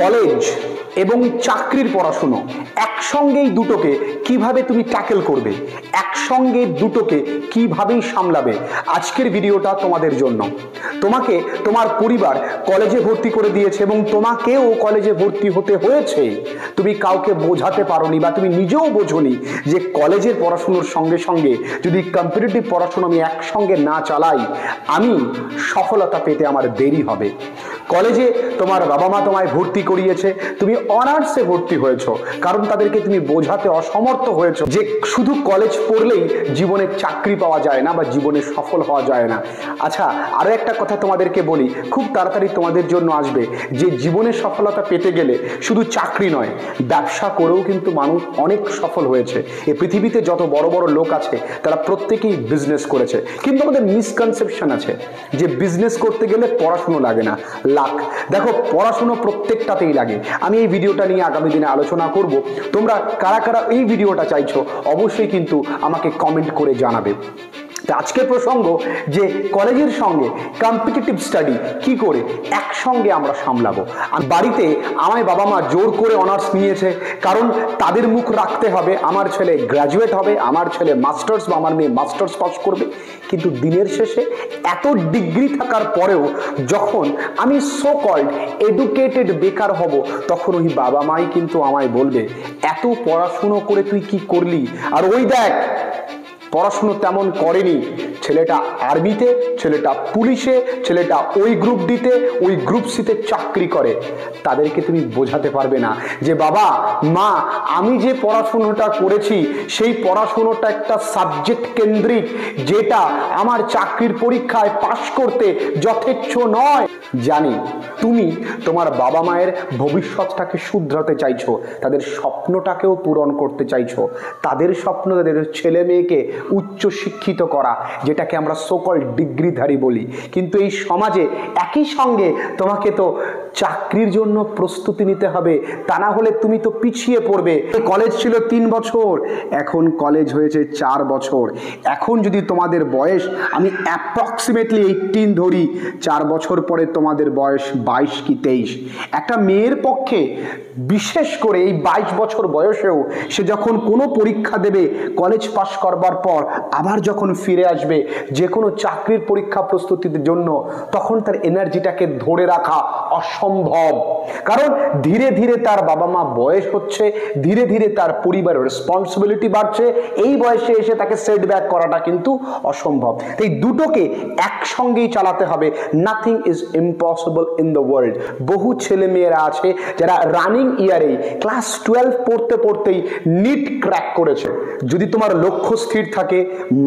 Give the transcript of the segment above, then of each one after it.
College এবং চাকরির পড়াশুনো একসঙ্গেই দুটোকে কিভাবে তুমি ট্যাকেল করবে, একসঙ্গে দুটোকে কিভাবেই সামলাবে, আজকের ভিডিওটা তোমাদের জন্য। তোমাকে তোমার পরিবার কলেজে ভর্তি করে দিয়েছে এবং তোমাকেও কলেজে ভর্তি হতে হয়েছে। তুমি কাউকে বোঝাতে পারোনি বা তুমি নিজেও বোঝোনি যে কলেজের পড়াশুনোর সঙ্গে সঙ্গে যদি কম্পিটিটিভ পড়াশুনো আমি একসঙ্গে না চালাই আমি সফলতা পেতে আমার দেরি হবে। কলেজে তোমার বাবা মা তোমায় ভর্তি করিয়েছে, তুমি অনার্সে ভর্তি হয়েছো কারণ তাদেরকে তুমি বোঝাতে অসমর্থ হয়েছো যে শুধু কলেজ পড়লেই জীবনে চাকরি পাওয়া যায় না বা জীবনে সফল হওয়া যায় না। আচ্ছা, আরো একটা কথা তোমাদেরকে বলি, খুব তাড়াতাড়ি তোমাদের জন্য আসবে যে জীবনে সফলতা পেতে গেলে শুধু চাকরি নয়, ব্যবসা করেও কিন্তু মানুষ অনেক সফল হয়েছে। এই পৃথিবীতে যত বড় বড় লোক আছে তারা প্রত্যেকেই বিজনেস করেছে, কিন্তু আমাদের মিসকনসেপশন আছে যে বিজনেস করতে গেলে পড়াশুনো লাগে না। দেখো, পড়াশুনো প্রত্যেকটাতেই লাগে। আমি এই ভিডিওটা নিয়ে আগামী দিনে আলোচনা করব। তোমরা কারা কারা এই ভিডিওটা চাইছো অবশ্যই কিন্তু আমাকে কমেন্ট করে জানাবে। আজকের প্রসঙ্গ যে কলেজের সঙ্গে কম্পিটিটিভ স্টাডি কি করে একসঙ্গে আমরা সামলাবো। বাড়িতে আমায় বাবা মা জোর করে অনার্স নিয়েছে কারণ তাদের মুখ রাখতে হবে আমার ছেলে গ্র্যাজুয়েট হবে, আমার ছেলে মাস্টার্স বা আমার মেয়ে মাস্টার্স পাস করবে। কিন্তু দিনের শেষে এত ডিগ্রি থাকার পরেও যখন আমি সো কল্ড এডুকেটেড বেকার হব তখন ওই বাবা মাই কিন্তু আমায় বলবে এত পড়াশুনো করে তুই কি করলি, আর ওই দেখ পড়াশুনো তেমন করেনি, ছেলেটা আর্মিতে, ছেলেটা পুলিশে, ছেলেটা ওই গ্রুপ ডিতে, ওই গ্রুপ সিতে চাকরি করে। তাদেরকে তুমি বোঝাতে পারবে না যে বাবা মা আমি যে পড়াশুনোটা করেছি সেই পড়াশুনোটা একটা সাবজেক্ট কেন্দ্রিক, যেটা আমার চাকরির পরীক্ষায় পাশ করতে যথেচ্ছ নয়। জানি তুমি তোমার বাবা মায়ের ভবিষ্যৎটাকে শুধরাতে চাইছো, তাদের স্বপ্নটাকেও পূরণ করতে চাইছো, তাদের স্বপ্ন তাদের ছেলে মেয়েকে উচ্চ শিক্ষিত করা, যেটাকে আমরা সকল ডিগ্রিধারী বলি। কিন্তু এই সমাজে একই সঙ্গে তোমাকে তো চাকরির জন্য প্রস্তুতি নিতে হবে, তা না হলে তুমি তো পিছিয়ে পড়বে। কলেজ ছিল 3 বছর, এখন কলেজ হয়েছে 4 বছর। এখন যদি তোমাদের বয়স আমি অ্যাপ্রক্সিমেটলি 18 ধরি, 4 বছর পরে তোমাদের বয়স 22 কি 23। একটা মেয়ের পক্ষে বিশেষ করে এই 22 বছর বয়সেও সে যখন কোনো পরীক্ষা দেবে, কলেজ পাশ করবার পর আবার যখন ফিরে আসবে যে কোনো চাকরির পরীক্ষা প্রস্তুতির জন্য, তখন তার এনার্জিটাকে ধরে রাখা অসম্ভব। কারণ ধীরে ধীরে তার বাবা মা বয়স হচ্ছে, ধীরে ধীরে তার পরিবারের রেসপন্সিবিলিটি বাড়ছে, এই বয়সে এসে তাকে সেটব্যাক করাটা কিন্তু অসম্ভব। তাই দুটোকে একসঙ্গেই চালাতে হবে। Nothing is impossible in the world. বহু ছেলে মেয়েরা আছে যারা রানিং ইয়ারে ক্লাস 12 পড়তে পড়তেই নিট ক্র্যাক করেছে। যদি তোমার লক্ষ্য স্থির থাকে,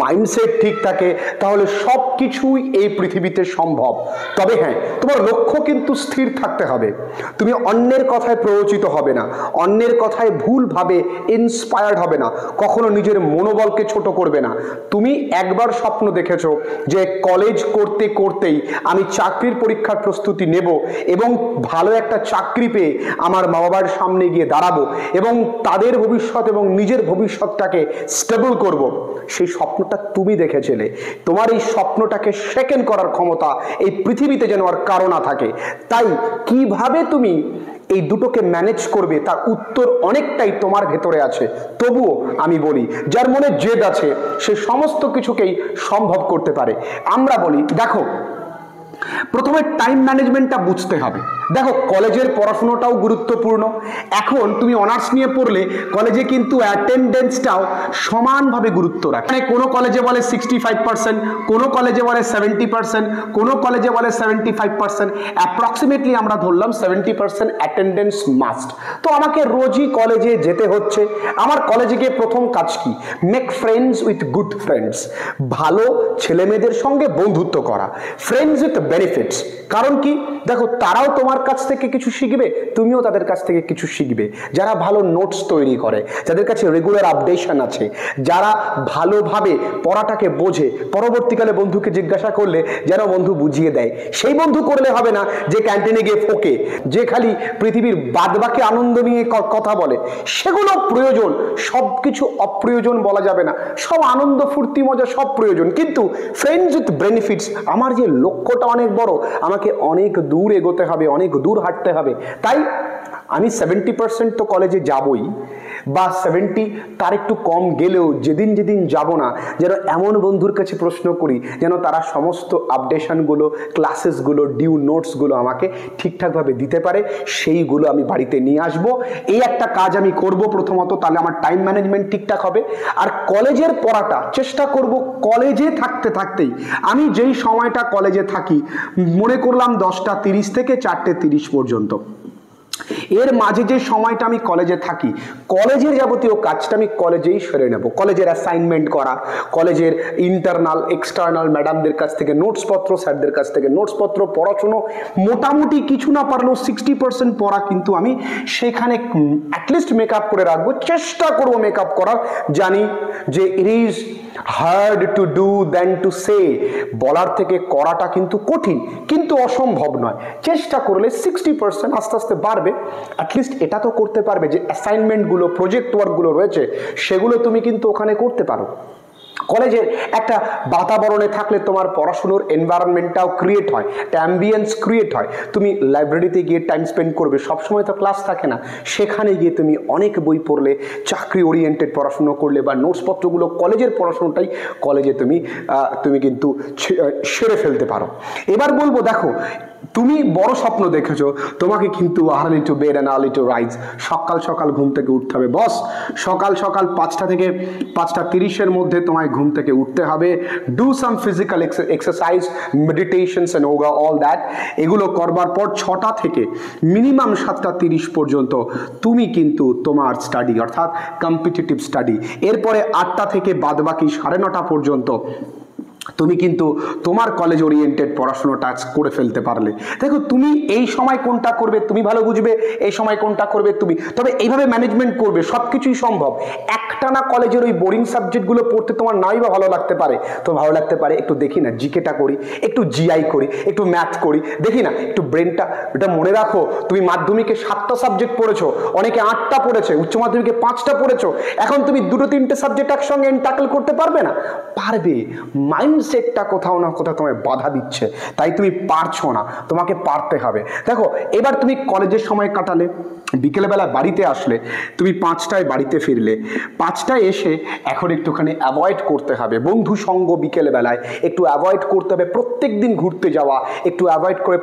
মাইন্ডসেট ঠিক থাকে, তাহলে সব কিছুই এই পৃথিবীতে সম্ভব। তবে হ্যাঁ, তোমার লক্ষ্য কিন্তু স্থির থাকতে হবে। তুমি অন্যের কথায় প্ররোচিত হবে না, অন্যের কথায় ভুলভাবে ইন্সপায়ার্ড হবে না, কখনো নিজের মনোবলকে ছোট করবে না। তুমি একবার স্বপ্ন দেখেছো যে কলেজ করতে করতেই আমি চাকরির পরীক্ষার প্রস্তুতি নেব এবং ভালো একটা চাকরি পেয়ে আমার মা বাবার সামনে গিয়ে দাঁড়াবো এবং তাদের ভবিষ্যৎ এবং নিজের ভবিষ্যৎটাকে স্টেবল করব। সেই স্বপ্নটা তুমি দেখেছিলে। তোমার এই স্বপ্নটাকে সেকেন্ড করার ক্ষমতা এই পৃথিবীতে যেন আর কারো না থাকে। তাই কিভাবে তুমি এই দুটোকে ম্যানেজ করবে তার উত্তর অনেকটাই তোমার ভেতরে আছে। তবুও আমি বলি, যার মনে জেদ আছে সে সমস্ত কিছুকেই সম্ভব করতে পারে। আমরা বলি দেখো, প্রথমে টাইম ম্যানেজমেন্টটা বুঝতে হবে। দেখো, কলেজের পড়াশোনাটাও গুরুত্বপূর্ণ। এখন তুমি অনার্স নিয়ে পড়লে কলেজে কিন্তু অ্যাটেন্ডেন্সটাও সমানভাবে গুরুত্ব রাখে। মানে কোনো কলেজে বলে 65%, কোনো কলেজে বলে 70%, কোনো কলেজে বলে 75%। অ্যাপ্রক্সিমেটলি আমরা ধরলাম 70% অ্যাটেন্ডেন্স মাস্ট। তো আমাকে রোজই কলেজে যেতে হচ্ছে। আমার কলেজে গিয়ে প্রথম কাজ কি? Make friends with good friends. ভালো ছেলে মেয়েদের সঙ্গে বন্ধুত্ব করা, ফ্রেন্ডস উইথ বেনিফিটস। কারণ কি? দেখো, তারাও তোমার কাছ থেকে কিছু শিখবে, তুমিও তাদের কাছ থেকে কিছু শিখবে। যারা ভালো নোটস তৈরি করে, যাদের কাছে রেগুলার আপডেশন আছে, যারা ভালোভাবে পড়াটাকে বোঝে, পরবর্তীকালে বন্ধুকে জিজ্ঞাসা করলে যেন বন্ধু বুঝিয়ে দেয়। সেই বন্ধু করলে হবে না যে ক্যান্টিনে গিয়ে ফোকে, যে খালি পৃথিবীর বাদবাকি আনন্দ নিয়ে কথা বলে। সেগুলো প্রয়োজন, সব কিছু অপ্রয়োজন বলা যাবে না। সব আনন্দ ফুর্তি মজা সব প্রয়োজন, কিন্তু ফ্রেন্ডস উইথ বেনিফিটস। আমার যে লক্ষ্যটা অনেক অনেক বড়, আমাকে অনেক দূর এগোতে হবে, অনেক দূর হাঁটতে হবে। তাই আমি 70% তো কলেজে যাবই, বা 70 তার একটু কম গেলেও যেদিন যেদিন যাব না, যেন এমন বন্ধুর কাছে প্রশ্ন করি যেন তারা সমস্ত আপডেশনগুলো, ক্লাসেসগুলো, ডিউ নোটসগুলো আমাকে ঠিকঠাকভাবে দিতে পারে, সেইগুলো আমি বাড়িতে নিয়ে আসবো। এই একটা কাজ আমি করব প্রথমত, তাহলে আমার টাইম ম্যানেজমেন্ট ঠিকঠাক হবে। আর কলেজের পড়াটা চেষ্টা করব কলেজে থাকতে থাকতেই, আমি যেই সময়টা কলেজে থাকি, মনে করলাম 10:30 থেকে 4:30 পর্যন্ত, এর মাঝে যে সময়টা আমি কলেজে থাকি, কলেজের যাবতীয় কাজটা আমি কলেজেই সেরে নেব। কলেজের অ্যাসাইনমেন্ট করা, কলেজের ইন্টারনাল এক্সটার্নাল ম্যাডামদের কাছ থেকে নোটসপত্র, স্যারদের কাছ থেকে নোটসপত্র, পড়াশুনো, মোটামুটি কিছু না পারলেও 60% পড়া কিন্তু আমি সেখানে অ্যাটলিস্ট মেকআপ করে রাখবো, চেষ্টা করবো মেকআপ করার। জানি যে it is hard to do than to say, বলার থেকে করাটা কিন্তু কঠিন, কিন্তু অসম্ভব নয়। চেষ্টা করলে 60% আস্তে আস্তে বাড়বে। অ্যাটলিস্ট এটা তো করতে পারবে যে অ্যাসাইনমেন্টগুলো, প্রজেক্ট ওয়ার্কগুলো রয়েছে সেগুলো তুমি কিন্তু ওখানে করতে পারো। কলেজের একটা বাতাবরণে থাকলে তোমার পড়াশুনোর এনভায়রনমেন্টটাও ক্রিয়েট হয়, একটা অ্যাম্বিয়েন্স ক্রিয়েট হয়। তুমি লাইব্রেরিতে গিয়ে টাইম স্পেন্ড করবে, সবসময় তো ক্লাস থাকে না, সেখানে গিয়ে তুমি অনেক বই পড়লে, চাকরি ওরিয়েন্টেড পড়াশুনো করলে, বা নোটসপত্রগুলো কলেজের পড়াশুনোটাই কলেজে তুমি কিন্তু সেরে ফেলতে পারো। এবার বলবো, দেখো তুমি বড় স্বপ্ন দেখেছো, তোমাকে কিন্তু early to bed and early to rise, সকাল সকাল ঘুম থেকে উঠতে হবে। বস, সকাল সকাল 5টা থেকে 5:30 মধ্যে তোমায় ঘুম থেকে উঠতে হবে। Do some physical exercise, meditations and yoga, all that. এগুলো করবার পর 6টা থেকে মিনিমাম 7:30 পর্যন্ত তুমি কিন্তু তোমার স্টাডি, অর্থাৎ কম্পিটিটিভ স্টাডি। এরপরে 8টা থেকে বাদবাকি 9:30 পর্যন্ত তুমি কিন্তু তোমার কলেজ ওরিয়েন্টেড পড়াশোনাটা করে ফেলতে পারলে। দেখো তুমি এই সময় কোনটা করবে তুমি ভালো বুঝবে, এই সময় কোনটা করবে তুমি, তবে এইভাবে ম্যানেজমেন্ট করবে, সব কিছুই সম্ভব। একটানা কলেজের ওই বোরিং সাবজেক্টগুলো পড়তে তোমার নাই বা ভালো লাগতে পারে, তো ভালো লাগতে পারে একটু দেখি না জিকেটা করি, একটু জিআই করি, একটু ম্যাথ করি, দেখি না একটু ব্রেনটা। এটা মনে রাখো, তুমি মাধ্যমিকে 7টা সাবজেক্ট পড়েছো, অনেকে 8টা পড়েছে, উচ্চ মাধ্যমিকে 5টা পড়েছো, এখন তুমি 2-3টে সাবজেক্ট একসঙ্গে ট্যাকল করতে পারবে না? পারবে। মাইন্ডসেটটা কোথাও না কোথাও তোমায় বাধা দিচ্ছে, তাই তুমি পারছো না, তোমাকে পারতে হবে। দেখো এবার তুমি কলেজের সময় কাটালে, বিকেলবেলা বাড়িতে আসলে, তুমি 5টায় বাড়িতে ফিরলে, 5টায় এসে এখন একটুখানি অ্যাভয়েড করতে হবে বন্ধু সঙ্গ, বিকেলবেলায় একটু অ্যাভয়েড করতে হবে। প্রত্যেক দিন ঘুরতে যাওয়া একটু অ্যাভয়েড করে,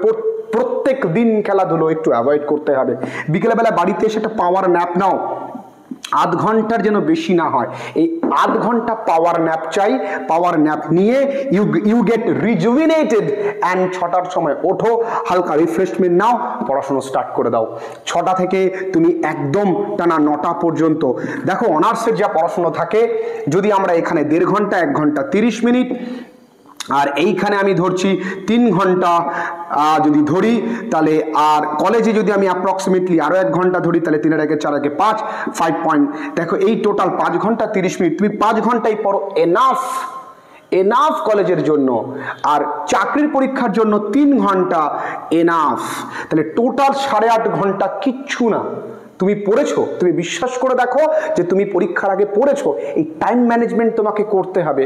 প্রত্যেক দিন খেলাধুলো একটু অ্যাভয়েড করতে হবে। বিকেলবেলা বাড়িতে এসে একটা পাওয়ার ন্যাপ নাও, আধ ঘন্টার যেন বেশি না হয়, এই আধ ঘন্টা পাওয়ার ন্যাপ চাই। পাওয়ার ন্যাপ নিয়ে ইউ গেট রিজুভিনেটেড অ্যান্ড 6টার সময় ওঠো, হালকা রিফ্রেশমেন্ট নাও, পড়াশোনা স্টার্ট করে দাও। 6টা থেকে তুমি একদম টানা 9টা পর্যন্ত। দেখো অনার্সের যা পড়াশোনা থাকে, যদি আমরা এখানে 1.5 ঘন্টা, 1 ঘন্টা 30 মিনিট, আর এইখানে আমি ধরছি 3 ঘন্টা যদি ধরি, তাহলে আর কলেজে যদি আমি অ্যাপ্রক্সিমেটলি আরো 1 ঘন্টা ধরি, তাহলে 3 আর 1 4 আর 5 পয়েন্ট। দেখো এই টোটাল 5 ঘন্টা 30 মিনিট, তুমি 5 ঘন্টাই পড়ো, এনাফ কলেজের জন্য। আর চাকরির পরীক্ষার জন্য 3 ঘন্টা এনাফ, তাহলে টোটাল 8.5 ঘন্টা কিচ্ছু না। তুমি পড়েছো, তুমি বিশ্বাস করে দেখো যে তুমি পরীক্ষার আগে পড়েছো। এই টাইম ম্যানেজমেন্ট তোমাকে করতে হবে,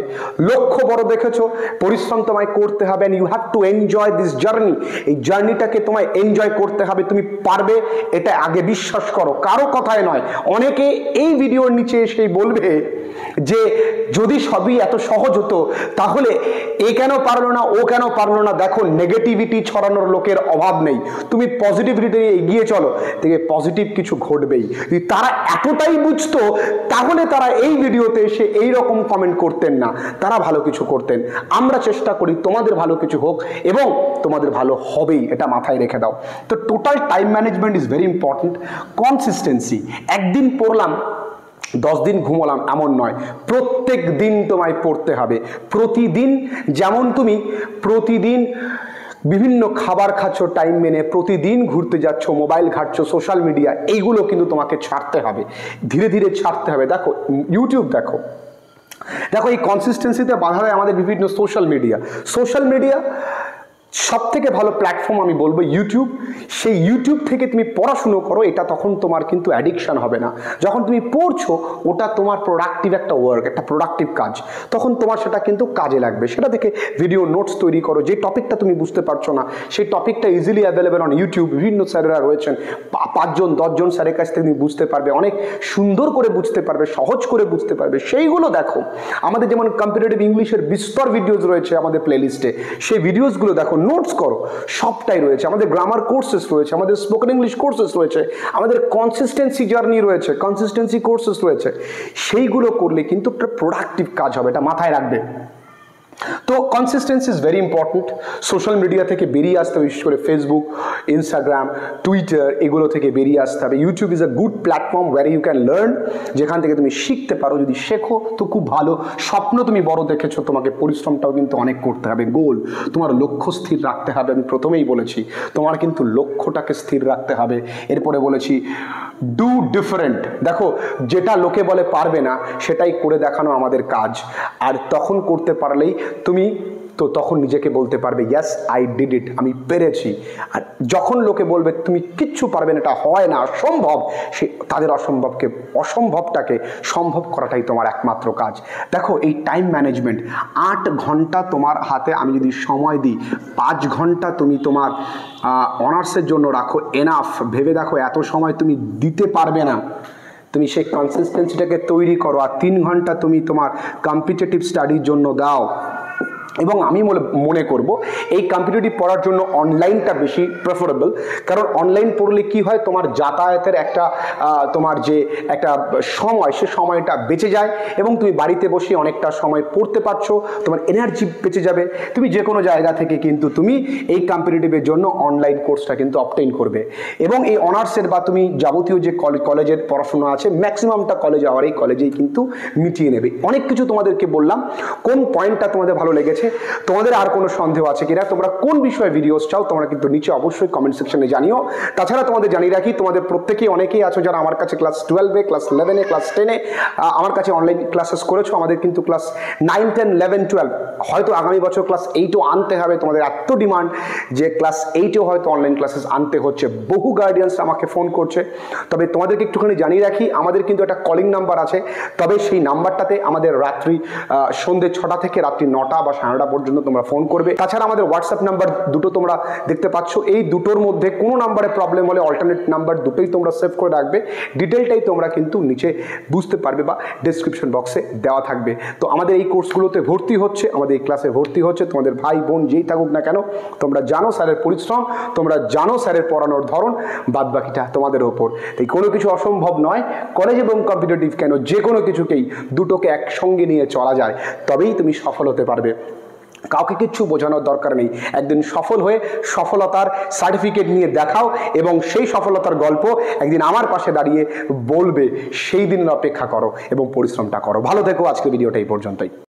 লক্ষ্য বড় দেখেছো, পরিশ্রম তোমায় করতে হবে, and you have to enjoy this journey. এই জার্নিটাকে তোমায় এনজয় করতে হবে, তুমি পারবে, এটা আগে বিশ্বাস করো, কারো কথায় নয়। অনেকে এই ভিডিওর নিচে এসেই বলবে যে যদি সবই এত সহজ হতো তাহলে এ কেন পারলো না, ও কেন পারলো না। দেখো নেগেটিভিটি ছড়ানোর লোকের অভাব নেই, তুমি পজিটিভিটি এগিয়ে চলো, দেখে পজিটিভ কিছু ঘটবেই। যদি তারা এতটাই বুঝতো তাহলে তারা এই ভিডিওতে এসে এই রকম কমেন্ট করতেন না, তারা ভালো কিছু করতেন। আমরা চেষ্টা করি তোমাদের ভালো কিছু হোক, এবং তোমাদের ভালো হবেই, এটা মাথায় রেখে দাও। তো total time management is very important. Consistency, একদিন পড়লাম 10 দিন ঘুমোলাম এমন নয়, প্রত্যেক দিন তোমায় পড়তে হবে। প্রতিদিন, যেমন তুমি প্রতিদিন বিভিন্ন খাবার খাচ্ছ টাইম মেনে, প্রতিদিন ঘুরতে যাচ্ছ, মোবাইল ঘাটছো, সোশ্যাল মিডিয়া, এইগুলো কিন্তু তোমাকে ছাড়তে হবে, ধীরে ধীরে ছাড়তে হবে। দেখো ইউটিউব দেখো, এই কনসিস্টেন্সিতে বাধা দেয় আমাদের বিভিন্ন সোশ্যাল মিডিয়া। সব থেকে ভালো প্ল্যাটফর্ম আমি বলবো ইউটিউব। সেই ইউটিউব থেকে তুমি পড়াশুনো করো, এটা তখন তোমার কিন্তু অ্যাডিকশন হবে না। যখন তুমি পড়ছো ওটা তোমার প্রোডাক্টিভ একটা ওয়ার্ক, একটা প্রোডাক্টিভ কাজ, তখন তোমার সেটা কিন্তু কাজে লাগবে। সেটা থেকে ভিডিও নোটস তৈরি করো। যে টপিকটা তুমি বুঝতে পারছো না সেই টপিকটা ইজিলি অ্যাভেলেবেল অন ইউটিউব। বিভিন্ন স্যারেরা রয়েছেন, 5 জন 10 জন স্যারের কাছ থেকে তুমি বুঝতে পারবে, অনেক সুন্দর করে বুঝতে পারবে, সহজ করে বুঝতে পারবে, সেইগুলো দেখো। আমাদের যেমন কম্পিটিটিভ ইংলিশের বিস্তর ভিডিওস রয়েছে আমাদের প্লেলিস্টে, সেই ভিডিওসগুলো দেখো, নোটস করো, সবটাই রয়েছে। আমাদের গ্রামার কোর্সেস রয়েছে, আমাদের স্পোকেন ইংলিশ কোর্সেস রয়েছে, আমাদের কনসিস্টেন্সি জার্নি রয়েছে, কনসিস্টেন্সি কোর্সেস রয়েছে। সেইগুলো করলে কিন্তু একটা প্রোডাক্টিভ কাজ হবে, এটা মাথায় রাখবে। তো consistency is very important. Social media থেকে বেরিয়ে আসতে হবে, বিশেষ করে ফেসবুক, ইনস্টাগ্রাম, টুইটার, এগুলো থেকে বেরিয়ে আসতে হবে। YouTube is a good platform where you can learn, যেখান থেকে তুমি শিখতে পারো। যদি শেখো তো খুব ভালো। স্বপ্ন তুমি বড় দেখেছো, তোমাকে পরিশ্রমটাও কিন্তু অনেক করতে হবে। গোল, তোমার লক্ষ্য স্থির রাখতে হবে। আমি প্রথমেই বলেছি তোমার কিন্তু লক্ষ্যটাকে স্থির রাখতে হবে। এরপরে বলেছি ডু ডিফারেন্ট। দেখো, যেটা লোকে বলে পারবে না সেটাই করে দেখানো আমাদের কাজ। আর তখন করতে পারলেই তুমি তো তখন নিজেকে বলতে পারবে ইয়েস আই ডিড ইট, আমি পেরেছি। আর যখন লোকে বলবে তুমি কিচ্ছু পারবে না, এটা হয় না, অসম্ভব, সে তাদের অসম্ভবটাকে সম্ভব করাটাই তোমার একমাত্র কাজ। দেখো, এই টাইম ম্যানেজমেন্ট, 8 ঘন্টা তোমার হাতে আমি যদি সময় দিই, 5 ঘন্টা তুমি তোমার অনার্সের জন্য রাখো, এনাফ। ভেবে দেখো এত সময় তুমি দিতে পারবে না। তুমি সেই কনসিস্টেন্সিটাকে তৈরি করো। আর 3 ঘন্টা তুমি তোমার কম্পিটিটিভ স্টাডির জন্য দাও। এবং আমি মনে করব এই কম্পিটিটিভ পড়ার জন্য অনলাইনটা বেশি প্রেফারেবল। কারণ অনলাইন পড়লে কি হয়, তোমার যাতায়াতের একটা তোমার যে একটা সময়, সে সময়টা বেঁচে যায় এবং তুমি বাড়িতে বসে অনেকটা সময় পড়তে পারছো, তোমার এনার্জি বেঁচে যাবে। তুমি যে কোনো জায়গা থেকে কিন্তু তুমি এই কম্পিটিটিভের জন্য অনলাইন কোর্সটা কিন্তু অবটেইন করবে। এবং এই অনার্সের বা তুমি যাবতীয় যে কলেজের পড়াশোনা আছে, ম্যাক্সিমামটা কলেজে আমার এই কলেজেই কিন্তু মিটিয়ে নেবে। অনেক কিছু তোমাদেরকে বললাম। কোন পয়েন্টটা তোমাদের ভালো লেগেছে, তোমাদের আর কোনো সন্দেহ আছে কিনা, তোমরা কোন বিষয়ে ভিডিওস চাও, তোমরা কিন্তু নিচে অবশ্যই কমেন্ট সেকশনে জানিও। তাছাড়া তোমাদের জানিয়ে রাখি, তোমাদের প্রত্যেকেই অনেকেই আছো যারা আমার কাছে ক্লাস 12-এ, ক্লাস 11-এ, ক্লাস 10-এ আমার কাছে অনলাইন ক্লাসেস করেছো। আমাদের কিন্তু ক্লাস 9, 10, 11, 12, হয়তো আগামী বছর ক্লাস 8ও আনতে হবে। তোমাদের এত ডিমান্ড যে ক্লাস 8এও হয়তো অনলাইন ক্লাসেস আনতে হচ্ছে। বহু গার্ডিয়ানস আমাকে ফোন করছে। তবে তোমাদেরকে একটুখানি জানিয়ে রাখি, আমাদের কিন্তু একটা কলিং নাম্বার আছে। তবে সেই নাম্বারটাতে আমাদের রাত্রি সন্ধ্যে 6টা থেকে রাত্রি 9টা বা 9:30 পর্যন্ত তোমরা ফোন করবে। তাছাড়া আমাদের হোয়াটসঅ্যাপ নাম্বার দুটো তোমরা দেখতে পাচ্ছ। এই দুটোর মধ্যে কোনো নাম্বারে প্রবলেম হলে অল্টারনেট নাম্বার দুটোই তোমরা সেভ করে রাখবে। ডিটেলটাই তোমরা কিন্তু নিচে বুঝতে পারবে বা ডেসক্রিপশন বক্সে দেওয়া থাকবে। তো আমাদের এই কোর্সগুলোতে ভর্তি হচ্ছে, আমাদের এই ক্লাসে ভর্তি হচ্ছে তোমাদের ভাই বোন যেই থাকুক না কেন। তোমরা জানো স্যারের পরিশ্রম, তোমরা জানো স্যারের পড়ানোর ধরন, বাদ বাকিটা তোমাদের ওপর। তাই কোনো কিছু অসম্ভব নয়। কলেজ এবং কম্পিটিটিভ কেন, যে কোনো কিছুকেই দুটোকে একসঙ্গে নিয়ে চলা যায়, তবেই তুমি সফল হতে পারবে। কাউকে কিচ্ছু বোঝানোর দরকার নেই। একদিন সফল হয়ে সফলতার সার্টিফিকেট নিয়ে দেখাও এবং সেই সফলতার গল্প একদিন আমার পাশে দাঁড়িয়ে বলবে। সেই দিনের অপেক্ষা করো এবং পরিশ্রমটা করো। ভালো থেকো। আজকের ভিডিওটা এই পর্যন্তই।